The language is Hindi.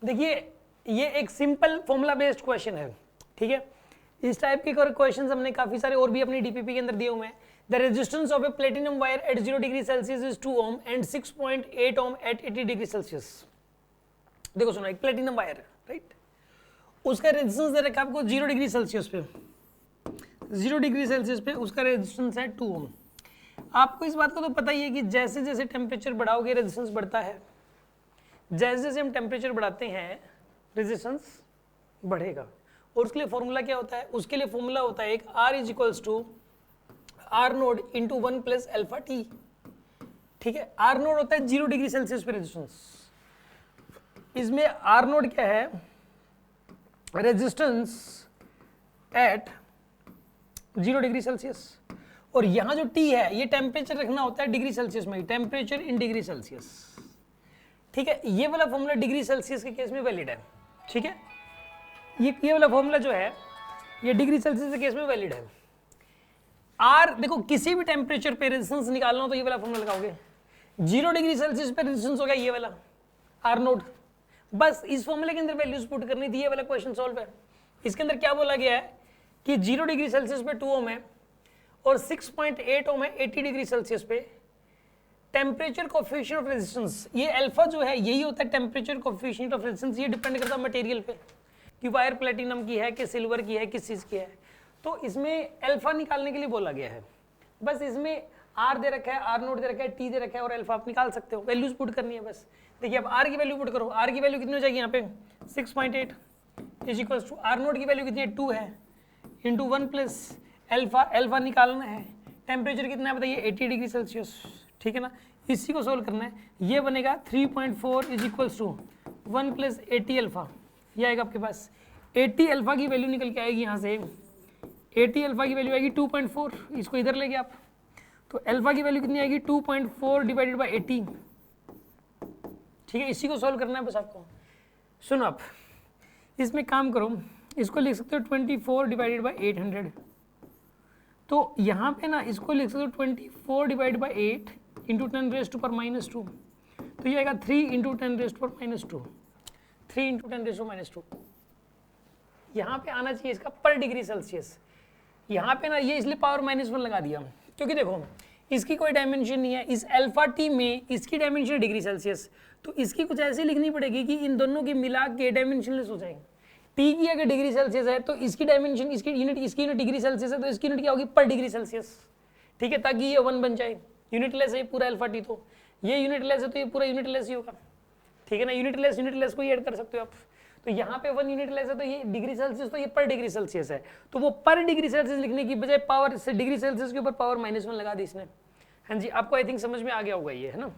देखिए ये एक सिंपल फॉर्मूला बेस्ड क्वेश्चन है, ठीक है। इस टाइप के क्वेश्चंस हमने काफी सारे और भी अपनी डीपीपी के अंदर दिए हुए हैं। The resistance of a platinum wire at 0 degree Celsius is 2 ohm and 6.8 ohm at 80 degree Celsius. देखो सुनो, एक प्लेटिनम वायर है, राइट, उसका रेजिस्टेंस दे रखा है आपको 0 डिग्री सेल्सियस पे, 0 डिग्री सेल्सियस पे उसका रेजिस्टेंस है 2 ओम। आपको इस बात को तो पता ही है कि जैसे जैसे टेम्परेचर बढ़ाओगे रेजिस्टेंस बढ़ता है, जैसे जैसे हम टेम्परेचर बढ़ाते हैं रेजिस्टेंस बढ़ेगा। और उसके लिए फॉर्मूला क्या होता है? उसके लिए फॉर्मूला होता है एक R is equals to R naught into 1 plus alpha T, ठीक है। आर नोड होता है 0 डिग्री सेल्सियस पे रेजिस्टेंस, इसमें आर नोड क्या है? Resistance at 0 degree Celsius. और यहां जो टी है ये टेम्परेचर रखना होता है डिग्री सेल्सियस में, टेम्परेचर इन डिग्री सेल्सियस, ठीक है। ये वाला फॉर्मूला डिग्री सेल्सियस के केस में वैलिड है, ठीक है। ये वाला फॉर्मूला जो है ये डिग्री सेल्सियस के केस में वैलिड है। आर देखो किसी भी टेम्परेचर पे रेजिस्टेंस निकालना हो तो ये वाला फॉर्मूला लगाओगे। 0 डिग्री सेल्सियस पे रेजिस्टेंस हो गया ये वाला आर नोड, बस इस फॉर्मूले के अंदर वैल्यूज पुट करनी थी, ये वाला क्वेश्चन सॉल्व है। इसके अंदर क्या बोला गया है कि 0 डिग्री सेल्सियस पे 2 ओम है और 6.8 ओम है 80 डिग्री सेल्सियस पे। टेम्परेचर कोएफिशिएंट ऑफ रेजिस्टेंस, ये अल्फा जो है यही होता है टेम्परेचर कोएफिशिएंट ऑफ रेजिस्टेंस। ये डिपेंड करता है मटेरियल पे कि वायर प्लेटिनम की है कि सिल्वर की है, किस चीज की है। तो इसमें अल्फा निकालने के लिए बोला गया है। बस इसमें आर दे रखा है, आर नोट दे रखा है, टी दे रखा है और अल्फा आप निकाल सकते हो, वैल्यूज पुट करनी है बस। देखिए अब आर की वैल्यू पुट करो, आर की वैल्यू कितनी हो जाएगी यहाँ पे 6.8 is equals to R naught की वैल्यू कितनी है 2 है इंटू 1 प्लस अल्फा, अल्फा निकालना है। टेम्परेचर कितना है बताइए 80 डिग्री सेल्सियस, ठीक है ना। इसी को सोल्व करना है, ये बनेगा 3.4 is equals to 1 plus 80 alpha, ये आएगा आपके पास। 80 अल्फा की वैल्यू निकल के आएगी यहाँ से, 80 अल्फा की वैल्यू आएगी 2.4, इसको इधर लेके आप, तो अल्फा की वैल्यू कितनी आएगी 2.4 डिवाइडेड बाई 80, ठीक है। इसी को सॉल्व करना है बस आपको। सुनो आप इसमें काम करो, इसको लिख सकते हो 24 डिवाइडेड बाई 800, तो यहाँ पे ना इसको लिख सकते हो 24 divide by 8 into 10 raise to power -2, तो ये आएगा 3 into 10 raise to power -2, 3 into 10 raise to -2। यहाँ पे आना चाहिए इसका पर डिग्री सेल्सियस, यहाँ पे ना ये इसलिए पावर -1 लगा दिया क्योंकि देखो इसकी कोई डायमेंशन नहीं है, इस अल्फा टी में इसकी डायमेंशन डिग्री सेल्सियस, तो इसकी कुछ ऐसी लिखनी पड़ेगी कि इन दोनों की मिला के डायमेंशनलेस हो जाएंगे। टी की अगर डिग्री सेल्सियस है तो इसकी डायमेंशन, इसकी यूनिट डिग्री सेल्सियस है तो इसकी यूनिट क्या होगी पर डिग्री सेल्सियस, ठीक है, ताकि ये 1 बन जाए। यूनिटलेस है पूरा अल्फा टी, तो ये यूनिटलेस है तो ये पूरा यूनिटलेस ही होगा, ठीक है ना। यूनिटलेस को ही ऐड कर सकते हो आप, तो यहाँ पे 1 यूनिटलेस है तो ये डिग्री सेल्सियस, तो ये पर डिग्री सेल्सियस है, तो वो पर डिग्री सेल्सियस लिखने की बजाय पावर से डिग्री सेल्सियस के ऊपर पावर -1 लगा दी इसने। हाँ जी, आपको आई थिंक समझ में आ गया होगा ये, है ना।